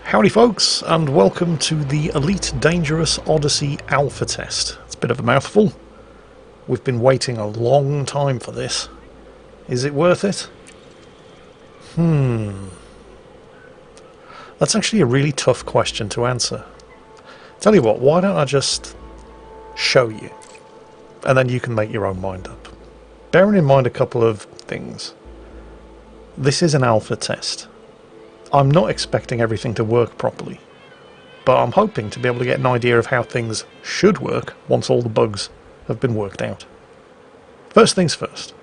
Howdy folks, and welcome to the Elite Dangerous Odyssey Alpha Test. It's a bit of a mouthful. We've been waiting a long time for this. Is it worth it? That's actually a really tough question to answer. Tell you what, why don't I just show you, and then you can make your own mind up. Bearing in mind a couple of things. This is an alpha test. I'm not expecting everything to work properly, but I'm hoping to be able to get an idea of how things should work once all the bugs have been worked out. First things first,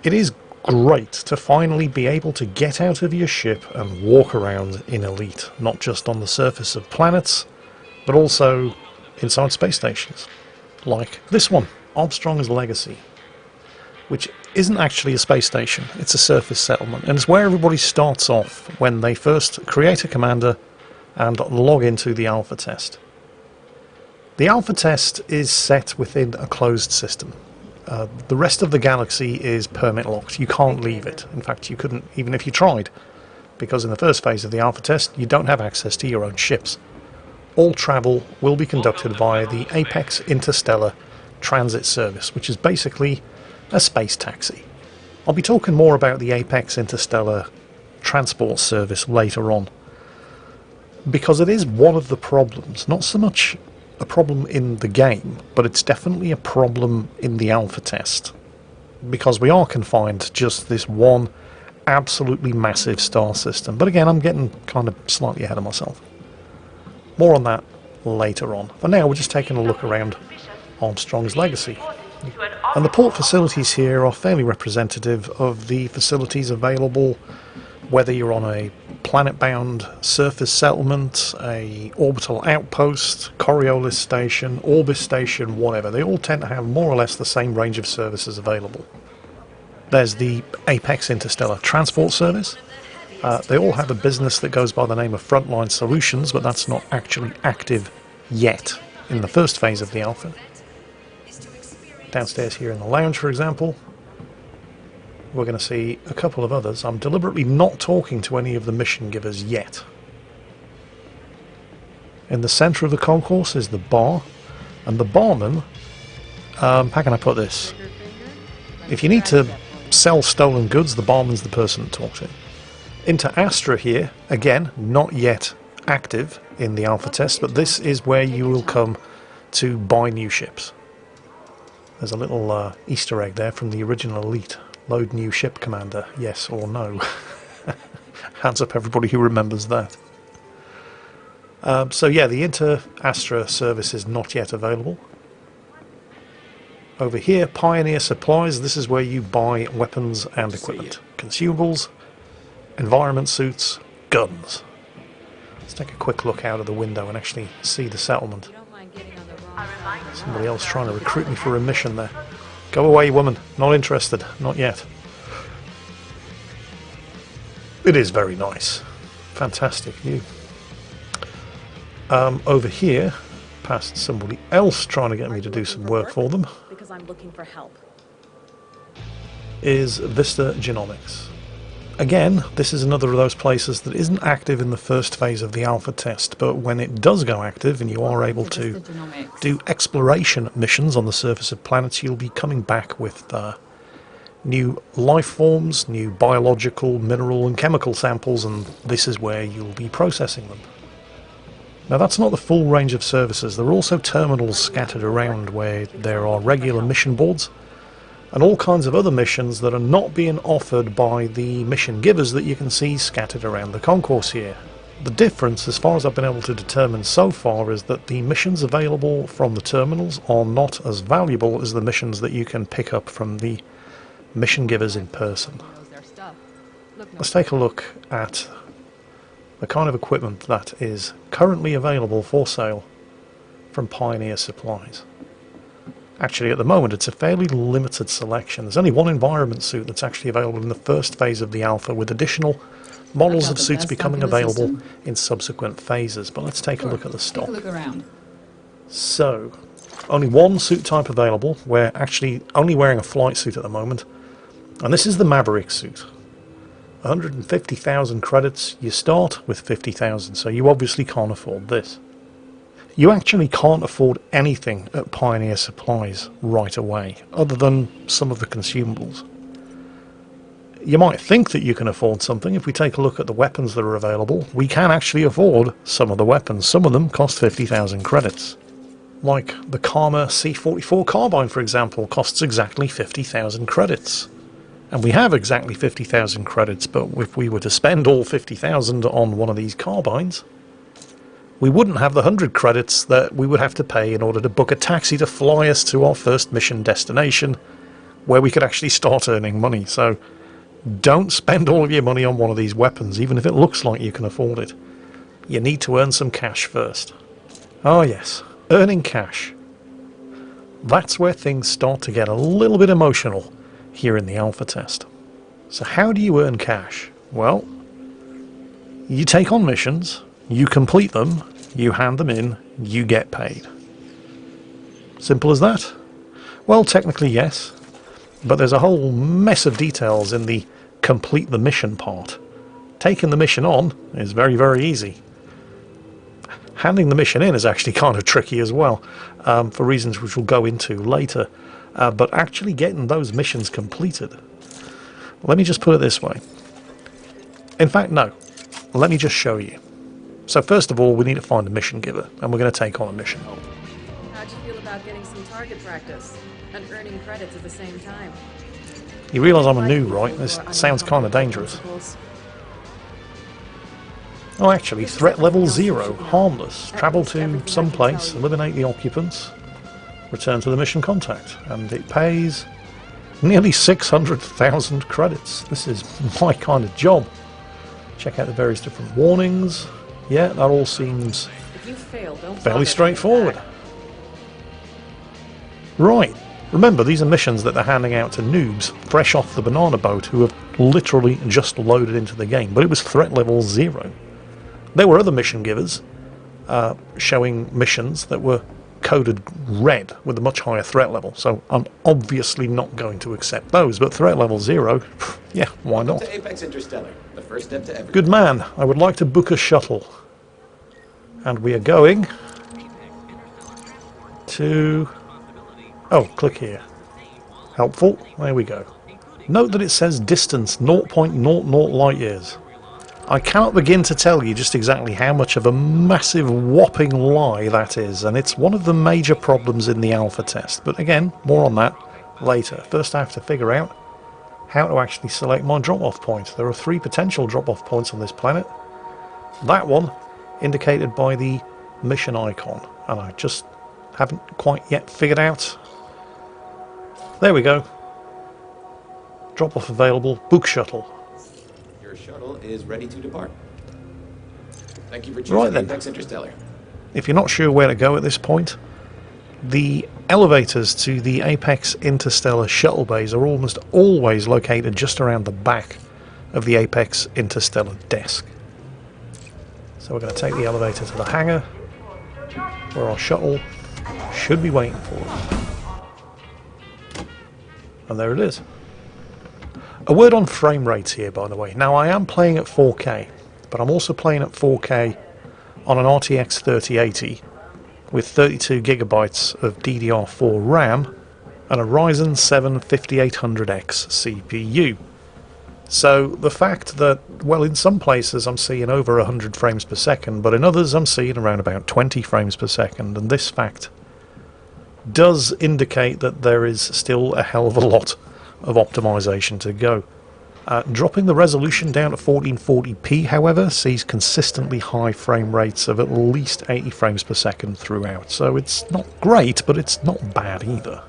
it is great to finally be able to get out of your ship and walk around in Elite, not just on the surface of planets, but also inside space stations, like this one, Armstrong's Legacy, which isn't actually a space station, it's a surface settlement, and it's where everybody starts off when they first create a commander and log into the alpha test. The alpha test is set within a closed system. The rest of the galaxy is permit locked. You can't leave it. In fact, you couldn't even if you tried, because in the first phase of the alpha test you don't have access to your own ships. All travel will be conducted via the Apex Interstellar Transit Service, which is basically a space taxi. I'll be talking more about the Apex Interstellar Transport Service later on, because it is one of the problems, not so much a problem in the game, but it's definitely a problem in the alpha test, because we are confined to just this one absolutely massive star system. But again, I'm getting kind of slightly ahead of myself. More on that later on. For now, we're just taking a look around Armstrong's Legacy. And the port facilities here are fairly representative of the facilities available whether you're on a planet-bound surface settlement, a orbital outpost, Coriolis station, Orbis station, whatever. They all tend to have more or less the same range of services available. There's the Apex Interstellar Transport Service. They all have a business that goes by the name of Frontline Solutions, but that's not actually active yet in the first phase of the alpha. Downstairs here in the lounge, for example, we're going to see a couple of others. I'm deliberately not talking to any of the mission givers yet. In the centre of the concourse is the bar, and the barman, how can I put this? If you need to sell stolen goods, the barman's the person to talk to. Into Astra here, again, not yet active in the alpha test, but this is where you will come to buy new ships. There's a little Easter egg there from the original Elite. Load new ship, Commander, yes or no. Hands up everybody who remembers that. So yeah, the Inter-Astra service is not yet available. Over here, Pioneer Supplies, this is where you buy weapons and equipment. Consumables, environment suits, guns. Let's take a quick look out of the window and actually see the settlement. Somebody else trying to recruit me for a mission there. Go away, woman. Not interested. Not yet. It is very nice. Fantastic view. Over here, past somebody else trying to get me to do some work for them, because I'm looking for help, is Vista Genomics. Again, this is another of those places that isn't active in the first phase of the alpha test, but when it does go active and you are able to do exploration missions on the surface of planets, you'll be coming back with new life forms, new biological, mineral and chemical samples, and this is where you'll be processing them. Now that's not the full range of services. There are also terminals scattered around where there are regular mission boards, and all kinds of other missions that are not being offered by the mission givers that you can see scattered around the concourse here. The difference, as far as I've been able to determine so far, is that the missions available from the terminals are not as valuable as the missions that you can pick up from the mission givers in person. Let's take a look at the kind of equipment that is currently available for sale from Pioneer Supplies. Actually, at the moment, it's a fairly limited selection. There's only one environment suit that's actually available in the first phase of the alpha, with additional models of suits becoming available in subsequent phases. But let's take a look at the stock. So, only one suit type available. We're actually only wearing a flight suit at the moment, and this is the Maverick suit. 150,000 credits. You start with 50,000, so you obviously can't afford this. You actually can't afford anything at Pioneer Supplies right away, other than some of the consumables. You might think that you can afford something. If we take a look at the weapons that are available, we can actually afford some of the weapons. Some of them cost 50,000 credits. Like the Karma C44 carbine, for example, costs exactly 50,000 credits. And we have exactly 50,000 credits, but if we were to spend all 50,000 on one of these carbines, we wouldn't have the 100 credits that we would have to pay in order to book a taxi to fly us to our first mission destination, where we could actually start earning money. So don't spend all of your money on one of these weapons, even if it looks like you can afford it. You need to earn some cash first. Oh yes, earning cash. That's where things start to get a little bit emotional here in the alpha test. So how do you earn cash? Well, you take on missions, you complete them, you hand them in, you get paid. Simple as that? Well, technically yes, but there's a whole mess of details in the complete the mission part. Taking the mission on is very, very easy. Handing the mission in is actually kind of tricky as well, for reasons which we'll go into later. But actually getting those missions completed, let me just put it this way. In fact, no. Let me just show you. So first of all, we need to find a mission giver, and we're going to take on a mission. How'd you feel about getting some target practice and earning credits at the same time? You realise I'm a noob, right? This sounds kind of dangerous. Oh, actually, threat level 0, harmless. Travel to some place, eliminate the occupants, return to the mission contact, and it pays nearly 600,000 credits. This is my kind of job. Check out the various different warnings. Yeah, that all seems fairly straightforward. Right. Remember, these are missions that they're handing out to noobs fresh off the banana boat who have literally just loaded into the game, but it was threat level 0. There were other mission givers showing missions that were coded red with a much higher threat level, so I'm obviously not going to accept those, but threat level 0, yeah, why not? To Apex Interstellar, the first step to everything. Good man, I would like to book a shuttle. And we are going to... oh, click here. Helpful, there we go. Note that it says distance 0.00 light years. I cannot begin to tell you just exactly how much of a massive whopping lie that is, and it's one of the major problems in the alpha test. But again, more on that later. First I have to figure out how to actually select my drop-off point. There are 3 potential drop-off points on this planet. That one indicated by the mission icon, and I just haven't quite yet figured out. There we go. Drop-off available. Book shuttle. Your shuttle is ready to depart. Thank you for choosing Apex Interstellar. If you're not sure where to go at this point, the elevators to the Apex Interstellar shuttle bays are almost always located just around the back of the Apex Interstellar desk. So we're going to take the elevator to the hangar, where our shuttle should be waiting for us. And there it is. A word on frame rates here, by the way. Now, I am playing at 4K, but I'm also playing at 4K on an RTX 3080 with 32 gigabytes of DDR4 RAM and a Ryzen 7 5800X CPU. So the fact that, well, in some places I'm seeing over 100 frames per second, but in others I'm seeing around about 20 frames per second, and this fact does indicate that there is still a hell of a lot of optimization to go. Dropping the resolution down to 1440p, however, sees consistently high frame rates of at least 80 frames per second throughout, so it's not great, but it's not bad either.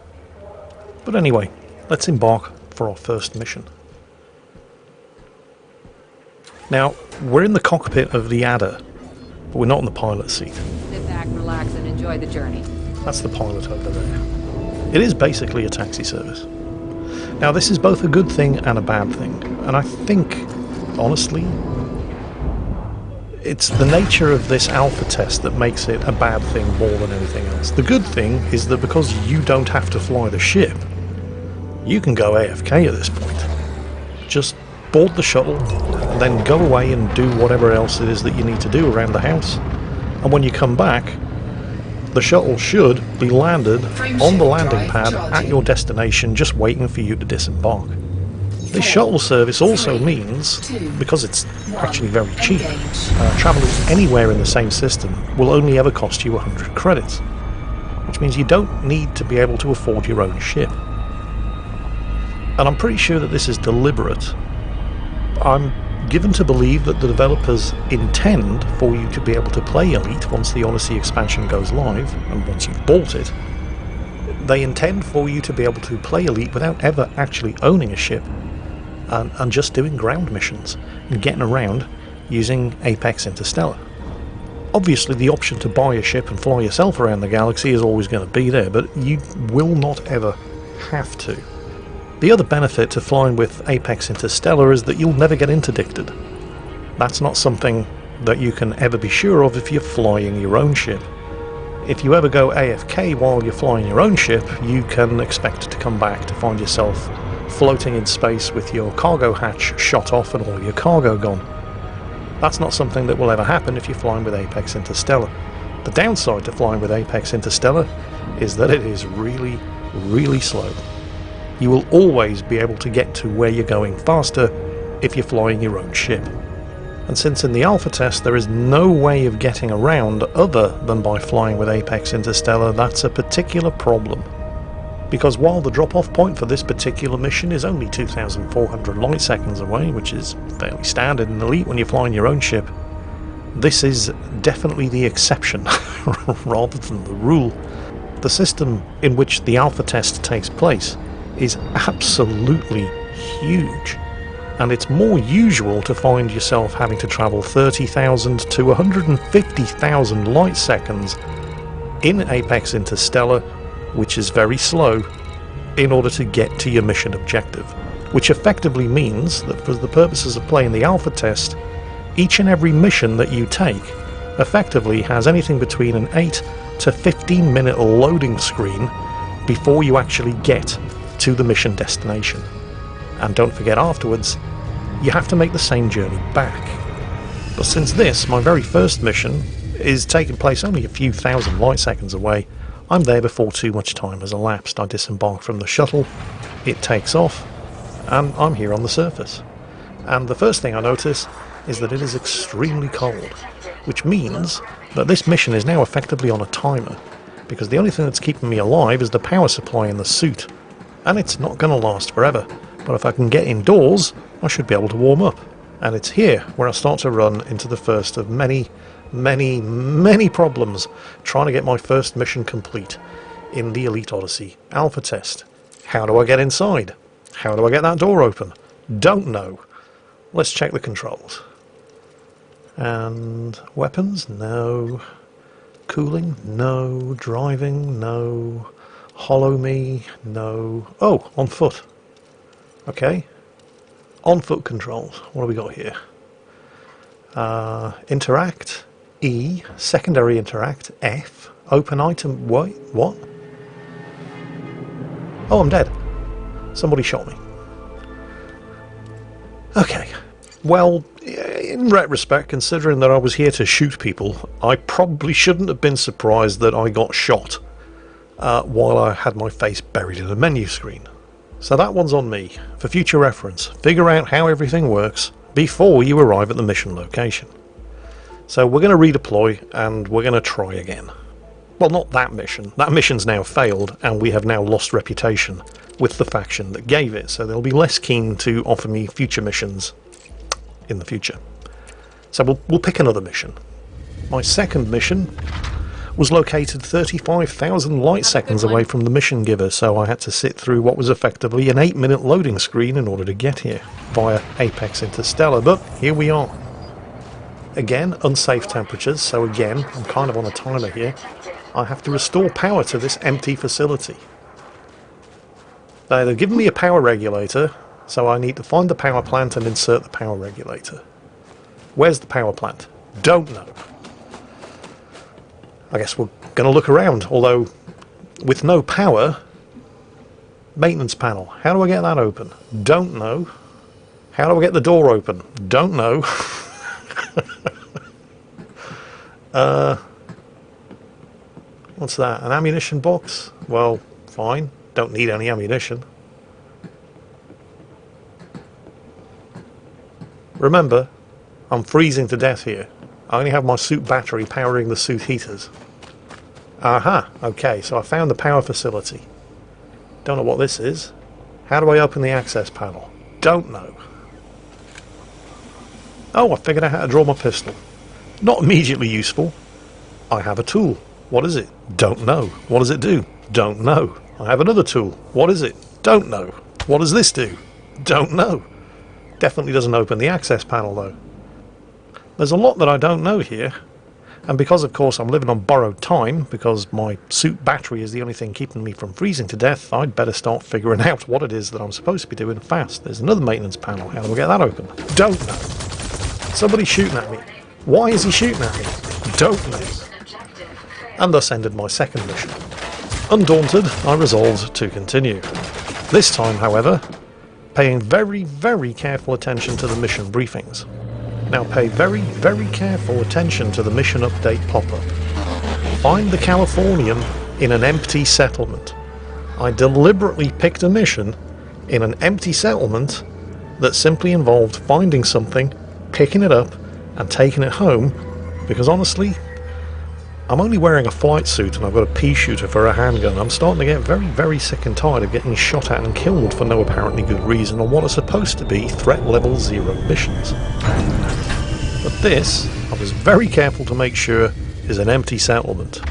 But anyway, let's embark for our first mission. Now, we're in the cockpit of the Adder, but we're not in the pilot seat. Sit back, relax, and enjoy the journey. That's the pilot over there. It is basically a taxi service. Now, this is both a good thing and a bad thing, and I think, honestly, it's the nature of this alpha test that makes it a bad thing more than anything else. The good thing is that because you don't have to fly the ship, you can go AFK at this point. Just board the shuttle, and then go away and do whatever else it is that you need to do around the house. And when you come back, the shuttle should be landed on the landing pad at your destination, just waiting for you to disembark. This shuttle service also means, because it's actually very cheap, travelling anywhere in the same system will only ever cost you 100 credits, which means you don't need to be able to afford your own ship. And I'm pretty sure that this is deliberate. I'm given to believe that the developers intend for you to be able to play Elite once the Odyssey expansion goes live, and once you've bought it. They intend for you to be able to play Elite without ever actually owning a ship, and just doing ground missions and getting around using Apex Interstellar. Obviously the option to buy a ship and fly yourself around the galaxy is always going to be there, but you will not ever have to. The other benefit to flying with Apex Interstellar is that you'll never get interdicted. That's not something that you can ever be sure of if you're flying your own ship. If you ever go AFK while you're flying your own ship, you can expect to come back to find yourself floating in space with your cargo hatch shot off and all your cargo gone. That's not something that will ever happen if you're flying with Apex Interstellar. The downside to flying with Apex Interstellar is that it is really, really slow. You will always be able to get to where you're going faster if you're flying your own ship. And since in the alpha test there is no way of getting around other than by flying with Apex Interstellar, that's a particular problem. Because while the drop-off point for this particular mission is only 2,400 light seconds away, which is fairly standard in Elite when you're flying your own ship, this is definitely the exception rather than the rule. The system in which the alpha test takes place is absolutely huge, and it's more usual to find yourself having to travel 30,000 to 150,000 light seconds in Apex Interstellar, which is very slow, in order to get to your mission objective, which effectively means that for the purposes of playing the alpha test, each and every mission that you take effectively has anything between an 8 to 15 minute loading screen before you actually get to the mission destination. And don't forget, afterwards you have to make the same journey back. But since this, my very first mission, is taking place only a few thousand light seconds away, I'm there before too much time has elapsed. I disembark from the shuttle, it takes off, and I'm here on the surface. And the first thing I notice is that it is extremely cold, which means that this mission is now effectively on a timer, because the only thing that's keeping me alive is the power supply in the suit, and it's not going to last forever. But if I can get indoors, I should be able to warm up. And it's here where I start to run into the first of many problems trying to get my first mission complete in the Elite Odyssey alpha test. How do I get inside? How do I get that door open? Don't know. Let's check the controls. And weapons? No. Cooling? No. Driving? No. Hollow me? No. Oh, on foot. Okay. On foot controls. What have we got here? Interact, E. Secondary interact, F. Open item, wait, what? Oh, I'm dead. Somebody shot me. Okay. Well, in retrospect, considering that I was here to shoot people, I probably shouldn't have been surprised that I got shot while I had my face buried in a menu screen. So that one's on me. For future reference, figure out how everything works before you arrive at the mission location. So we're going to redeploy and we're going to try again. Well, not that mission. That mission's now failed and we have now lost reputation with the faction that gave it, so they'll be less keen to offer me future missions in the future. So we'll pick another mission. My second mission was located 35,000 light seconds away from the mission giver, so I had to sit through what was effectively an 8-minute loading screen in order to get here via Apex Interstellar, but here we are. Again, unsafe temperatures, so again, I'm kind of on a timer here. I have to restore power to this empty facility. They've given me a power regulator, so I need to find the power plant and insert the power regulator. Where's the power plant? Don't know. I guess we're going to look around, although with no power, maintenance panel. How do I get that open? Don't know. How do I get the door open? Don't know. What's that? An ammunition box? Well, fine. Don't need any ammunition. Remember, I'm freezing to death here. I only have my suit battery powering the suit heaters. Aha, okay, so I found the power facility. Don't know what this is. How do I open the access panel? Don't know. Oh, I figured out how to draw my pistol. Not immediately useful. I have a tool. What is it? Don't know. What does it do? Don't know. I have another tool. What is it? Don't know. What does this do? Don't know. Definitely doesn't open the access panel though. There's a lot that I don't know here, and because of course I'm living on borrowed time, because my suit battery is the only thing keeping me from freezing to death, I'd better start figuring out what it is that I'm supposed to be doing fast. There's another maintenance panel. How do I get that open? Don't know. Somebody's shooting at me. Why is he shooting at me? Don't know. And thus ended my second mission. Undaunted, I resolved to continue. This time, however, paying very, very careful attention to the mission briefings. Now pay very, very careful attention to the mission update pop-up. Find the Californian in an empty settlement. I deliberately picked a mission in an empty settlement that simply involved finding something, picking it up, and taking it home, because honestly, I'm only wearing a flight suit and I've got a pea shooter for a handgun. I'm starting to get very, very sick and tired of getting shot at and killed for no apparently good reason on what are supposed to be threat level 0 missions. But this, I was very careful to make sure, is an empty settlement.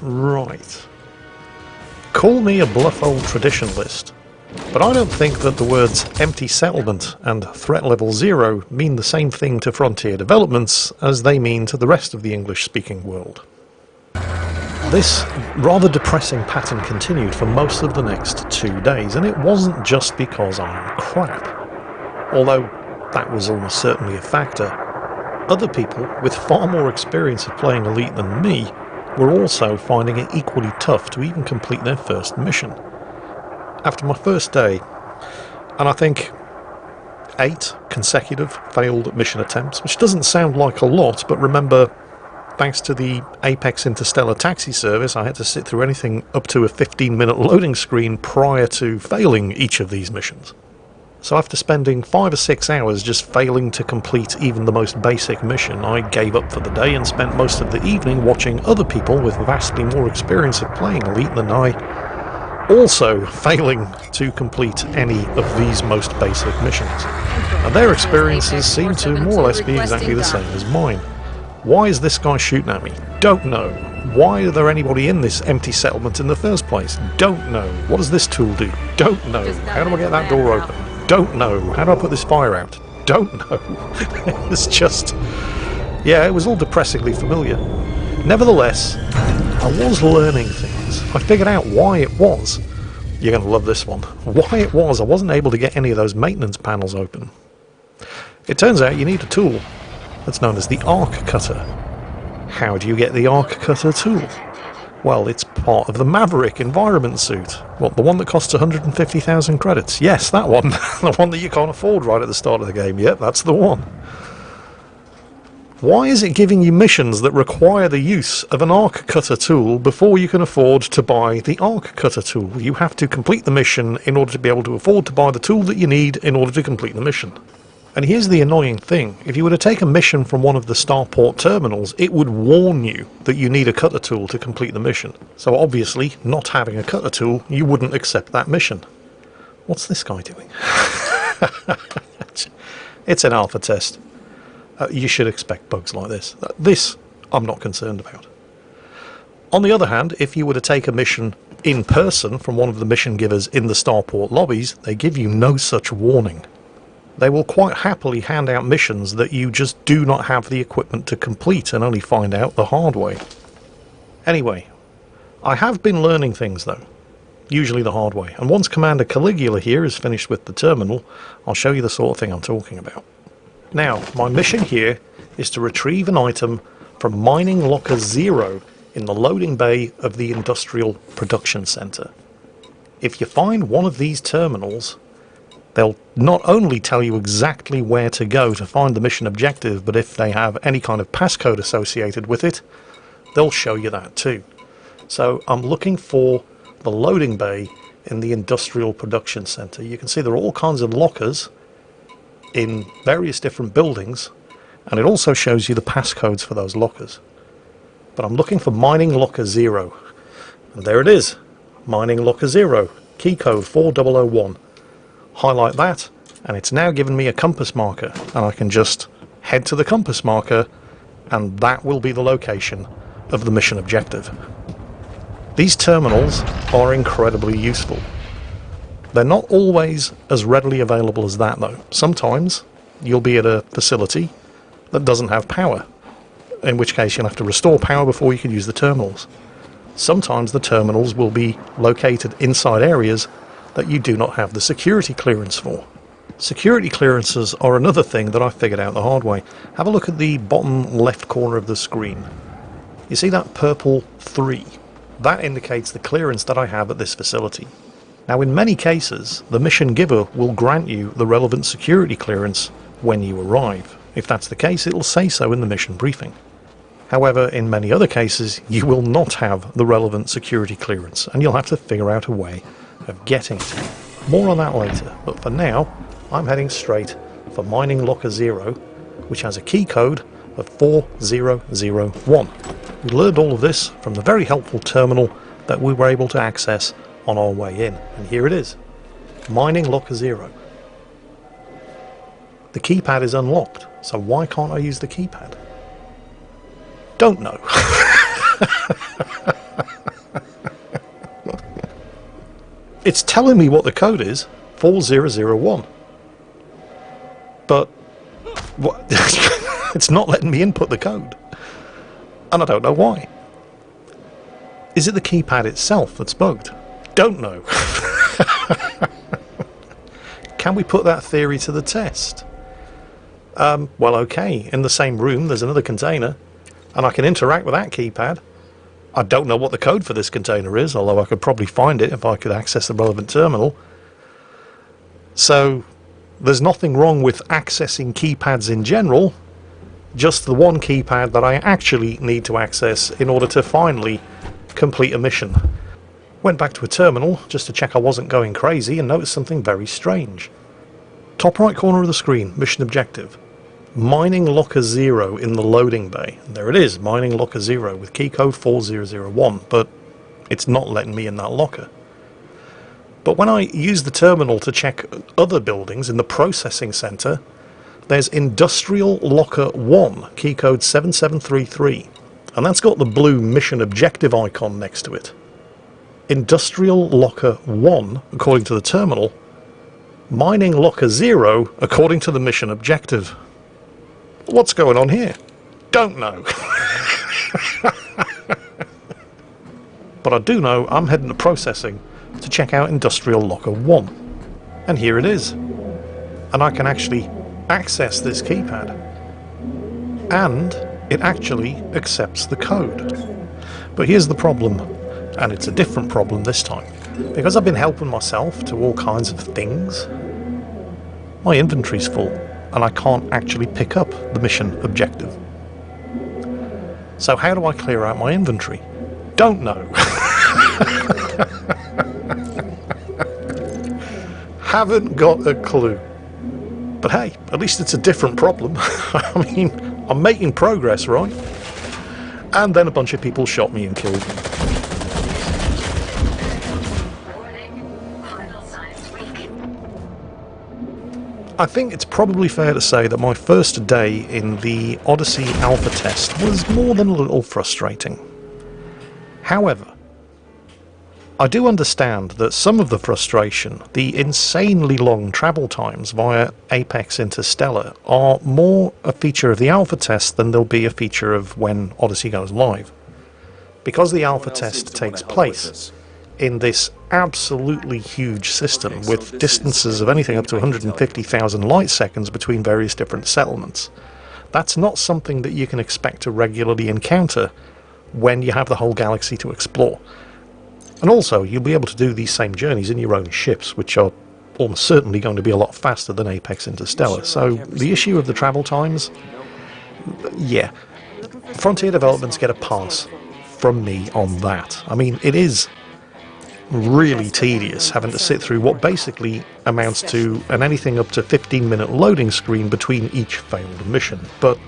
Right. Call me a bluff old traditionalist, but I don't think that the words empty settlement and threat level 0 mean the same thing to frontier developments as they mean to the rest of the English-speaking world. This rather depressing pattern continued for most of the next 2 days, and it wasn't just because I'm crap. Although that was almost certainly a factor. Other people with far more experience of playing Elite than me were also finding it equally tough to even complete their first mission. After my first day, and I think 8 consecutive failed mission attempts, which doesn't sound like a lot, but remember, thanks to the Apex Interstellar taxi service, I had to sit through anything up to a 15-minute loading screen prior to failing each of these missions. So after spending 5 or 6 hours just failing to complete even the most basic mission, I gave up for the day and spent most of the evening watching other people with vastly more experience of playing Elite than I, also failing to complete any of these most basic missions. And their experiences seem to more or less be exactly the same as mine. Why is this guy shooting at me? Don't know. Why are there anybody in this empty settlement in the first place? Don't know. What does this tool do? Don't know. How do I get that door open? Don't know. How do I put this fire out? Don't know. It's just... yeah, it was all depressingly familiar. Nevertheless, I was learning things. I figured out why it was. You're going to love this one. Why it was I wasn't able to get any of those maintenance panels open. It turns out you need a tool that's known as the arc cutter. How do you get the arc cutter tool? Well, it's part of the Maverick environment suit. What, the one that costs 150,000 credits? Yes, that one. The one that you can't afford right at the start of the game. Yep, that's the one. Why is it giving you missions that require the use of an arc cutter tool before you can afford to buy the arc cutter tool? You have to complete the mission in order to be able to afford to buy the tool that you need in order to complete the mission. And here's the annoying thing. If you were to take a mission from one of the starport terminals, it would warn you that you need a cutter tool to complete the mission. So obviously, not having a cutter tool, you wouldn't accept that mission. What's this guy doing? It's an alpha test. You should expect bugs like this. This, I'm not concerned about. On the other hand, if you were to take a mission in person from one of the mission givers in the starport lobbies, they give you no such warning. They will quite happily hand out missions that you just do not have the equipment to complete and only find out the hard way. Anyway, I have been learning things though, usually the hard way, and once Commander Caligula here is finished with the terminal, I'll show you the sort of thing I'm talking about. Now, my mission here is to retrieve an item from Mining Locker 0 in the loading bay of the Industrial Production Center. If you find one of these terminals, they'll not only tell you exactly where to go to find the mission objective, but if they have any kind of passcode associated with it, they'll show you that too. So I'm looking for the loading bay in the Industrial Production Center. You can see there are all kinds of lockers in various different buildings, and it also shows you the passcodes for those lockers. But I'm looking for mining locker 0, and there it is, mining locker 0, key code 4001. Highlight that, and it's now given me a compass marker, and I can just head to the compass marker, and that will be the location of the mission objective. These terminals are incredibly useful. They're not always as readily available as that though. Sometimes you'll be at a facility that doesn't have power, in which case you'll have to restore power before you can use the terminals. Sometimes the terminals will be located inside areas that you do not have the security clearance for. Security clearances are another thing that I figured out the hard way. Have a look at the bottom left corner of the screen. You see that purple 3? That indicates the clearance that I have at this facility. Now in many cases, the mission giver will grant you the relevant security clearance when you arrive. If that's the case, it will say so in the mission briefing. However, in many other cases, you will not have the relevant security clearance, and you'll have to figure out a way of getting it. More on that later, but for now, I'm heading straight for mining locker 0, which has a key code of 4001. We learned all of this from the very helpful terminal that we were able to access on our way in, and here it is, mining locker 0. The keypad is unlocked, so why can't I use the keypad? Don't know. It's telling me what the code is, 4001. But what? It's not letting me input the code. And I don't know why. Is it the keypad itself that's bugged? Don't know. Can we put that theory to the test? Well, okay, in the same room there's another container, and I can interact with that keypad. I don't know what the code for this container is, although I could probably find it if I could access the relevant terminal. So there's nothing wrong with accessing keypads in general, just the one keypad that I actually need to access in order to finally complete a mission. Went back to a terminal just to check I wasn't going crazy and noticed something very strange. Top right corner of the screen, mission objective. Mining locker 0 in the loading bay. And there it is, mining locker 0 with key code 4001, but it's not letting me in that locker. But when I use the terminal to check other buildings in the processing center, there's industrial locker 1, key code 7733, and that's got the blue mission objective icon next to it. Industrial locker 1, according to the terminal, mining locker 0, according to the mission objective. What's going on here? Don't know. But I do know I'm heading to processing to check out Industrial Locker 1. And here it is. And I can actually access this keypad. And it actually accepts the code. But here's the problem, and it's a different problem this time. Because I've been helping myself to all kinds of things, my inventory's full, and I can't actually pick up the mission objective. So how do I clear out my inventory? Don't know. Haven't got a clue. But hey, at least it's a different problem. I mean, I'm making progress, right? And then a bunch of people shot me and killed me. I think it's probably fair to say that my first day in the Odyssey alpha test was more than a little frustrating. However, I do understand that some of the frustration, the insanely long travel times via Apex Interstellar, are more a feature of the alpha test than they'll be a feature of when Odyssey goes live. Because the alpha test takes place in this absolutely huge system with distances of anything up to 150,000 light seconds between various different settlements. That's not something that you can expect to regularly encounter when you have the whole galaxy to explore. And also, you'll be able to do these same journeys in your own ships, which are almost certainly going to be a lot faster than Apex Interstellar. So the issue of the travel times, yeah, Frontier Developments get a pass from me on that. I mean, it is really tedious having to sit through what basically amounts to an anything up to 15-minute loading screen between each failed mission, but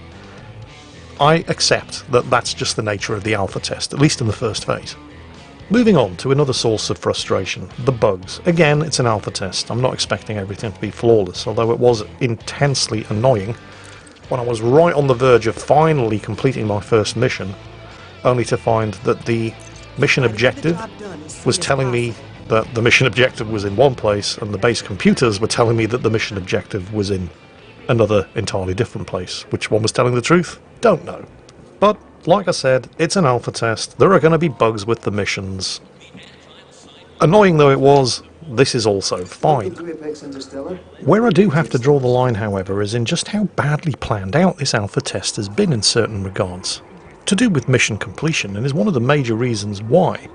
I accept that that's just the nature of the alpha test, at least in the first phase. Moving on to another source of frustration, the bugs. Again, it's an alpha test. I'm not expecting everything to be flawless, although it was intensely annoying when I was right on the verge of finally completing my first mission, only to find that the mission objective was telling me that the mission objective was in one place, and the base computers were telling me that the mission objective was in another entirely different place. Which one was telling the truth? Don't know. But, like I said, it's an alpha test. There are going to be bugs with the missions. Annoying though it was, this is also fine. Where I do have to draw the line, however, is in just how badly planned out this alpha test has been in certain regards. To do with mission completion, and is one of the major reasons why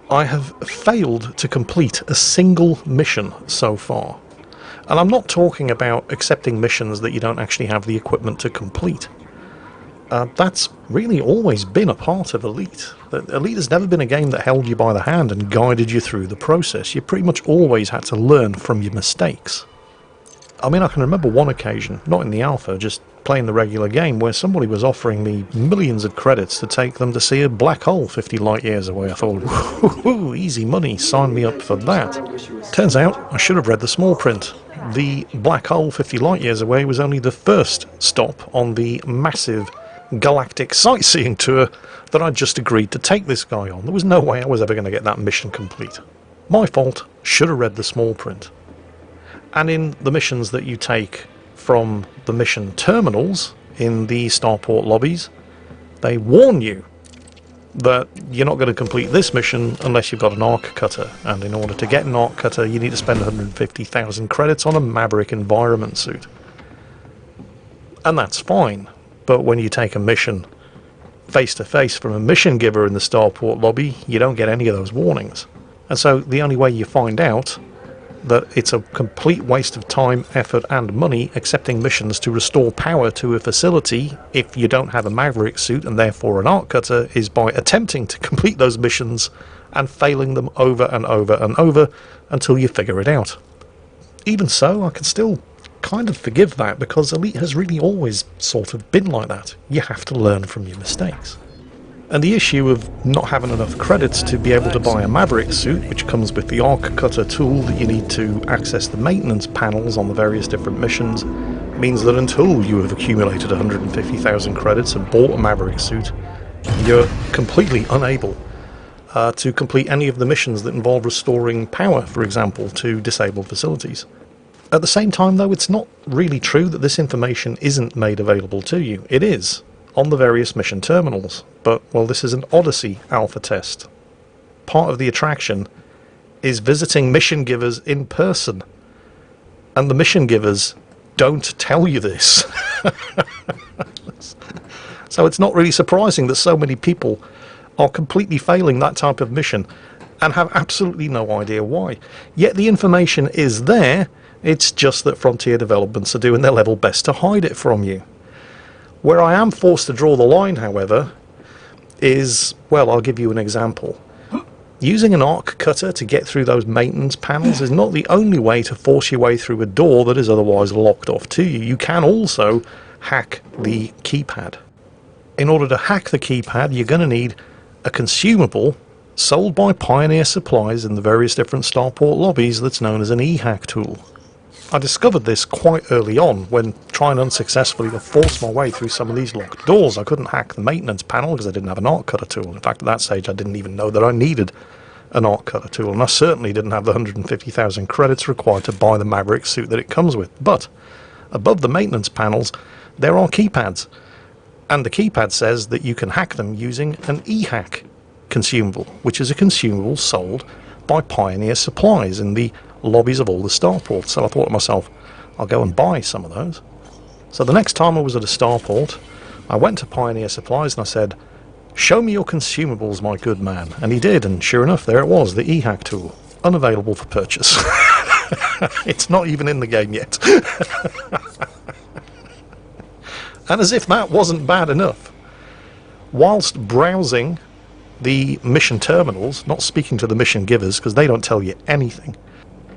I have failed to complete a single mission so far. And I'm not talking about accepting missions that you don't actually have the equipment to complete. That's really always been a part of Elite. Elite has never been a game that held you by the hand and guided you through the process. You pretty much always had to learn from your mistakes. I mean, I can remember one occasion, not in the alpha, just playing the regular game, where somebody was offering me millions of credits to take them to see a black hole 50 light years away. I thought, woohoo, easy money, sign me up for that. Turns out, I should have read the small print. The black hole 50 light years away was only the first stop on the massive galactic sightseeing tour that I'd just agreed to take this guy on. There was no way I was ever going to get that mission complete. My fault, should have read the small print. And in the missions that you take from the mission terminals in the starport lobbies, they warn you that you're not going to complete this mission unless you've got an arc cutter, and in order to get an arc cutter you need to spend 150,000 credits on a Maverick environment suit. And that's fine, but when you take a mission face to face from a mission giver in the starport lobby, you don't get any of those warnings. And so the only way you find out that it's a complete waste of time, effort and money accepting missions to restore power to a facility if you don't have a Maverick suit and therefore an arc cutter is by attempting to complete those missions and failing them over and over and over until you figure it out. Even so, I can still kind of forgive that, because Elite has really always sort of been like that. You have to learn from your mistakes. And the issue of not having enough credits to be able to buy a Maverick suit, which comes with the arc cutter tool that you need to access the maintenance panels on the various different missions, means that until you have accumulated 150,000 credits and bought a Maverick suit, you're completely unable to complete any of the missions that involve restoring power, for example, to disabled facilities. At the same time, though, it's not really true that this information isn't made available to you. It is, on the various mission terminals. But, well, this is an Odyssey alpha test. Part of the attraction is visiting mission givers in person. And the mission givers don't tell you this. So it's not really surprising that so many people are completely failing that type of mission and have absolutely no idea why. Yet the information is there, it's just that Frontier Developments are doing their level best to hide it from you. Where I am forced to draw the line, however, is, well, I'll give you an example. Using an arc cutter to get through those maintenance panels is not the only way to force your way through a door that is otherwise locked off to you. You can also hack the keypad. In order to hack the keypad, you're going to need a consumable sold by Pioneer Supplies in the various different starport lobbies that's known as an e-hack tool. I discovered this quite early on when trying unsuccessfully to force my way through some of these locked doors. I couldn't hack the maintenance panel because I didn't have an arc cutter tool. In fact, at that stage I didn't even know that I needed an arc cutter tool, and I certainly didn't have the 150,000 credits required to buy the Maverick suit that it comes with. But above the maintenance panels there are keypads, and the keypad says that you can hack them using an e-hack consumable, which is a consumable sold by Pioneer Supplies in the lobbies of all the starports. So I thought to myself, I'll go and buy some of those. So the next time I was at a starport, I went to Pioneer Supplies and I said, Show me your consumables, my good man. And he did, and sure enough, there it was, the e-hack tool. Unavailable for purchase. It's not even in the game yet. And as if that wasn't bad enough, whilst browsing the mission terminals, not speaking to the mission givers because they don't tell you anything,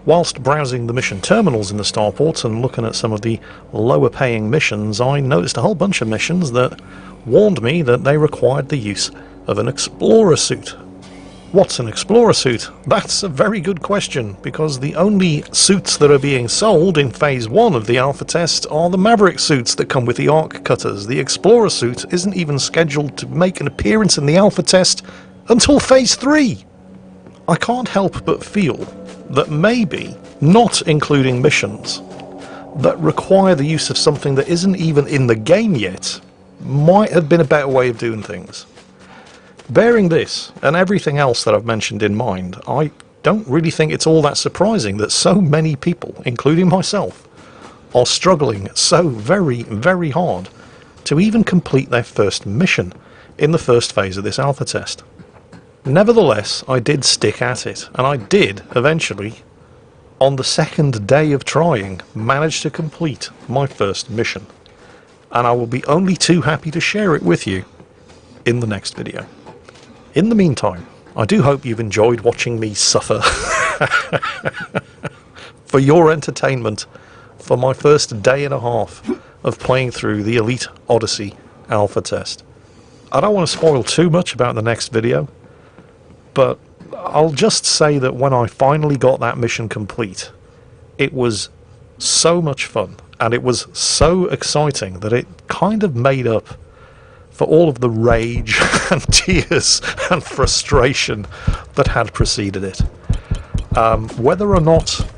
whilst browsing the mission terminals in the starport and looking at some of the lower paying missions, I noticed a whole bunch of missions that warned me that they required the use of an explorer suit. What's an explorer suit? That's a very good question, because the only suits that are being sold in Phase 1 of the alpha test are the Maverick suits that come with the arc cutters. The explorer suit isn't even scheduled to make an appearance in the alpha test until Phase 3. I can't help but feel that maybe not including missions that require the use of something that isn't even in the game yet might have been a better way of doing things. Bearing this and everything else that I've mentioned in mind, I don't really think it's all that surprising that so many people, including myself, are struggling so very, very hard to even complete their first mission in the first phase of this alpha test. Nevertheless, I did stick at it, and I did eventually, on the second day of trying, manage to complete my first mission. And I will be only too happy to share it with you in the next video. In the meantime, I do hope you've enjoyed watching me suffer for your entertainment for my first day and a half of playing through the Elite Odyssey alpha test. I don't want to spoil too much about the next video, but I'll just say that when I finally got that mission complete, it was so much fun and it was so exciting that it kind of made up for all of the rage and tears and frustration that had preceded it. Whether or not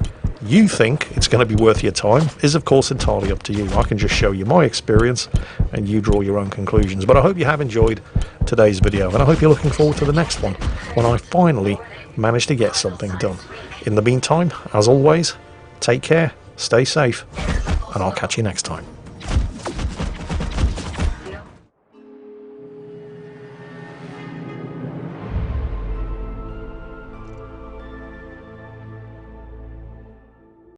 you think it's going to be worth your time is of course entirely up to you. I can just show you my experience and you draw your own conclusions. But I hope you have enjoyed today's video, and I hope you're looking forward to the next one when I finally manage to get something done. In the meantime, as always, take care, stay safe, and I'll catch you next time.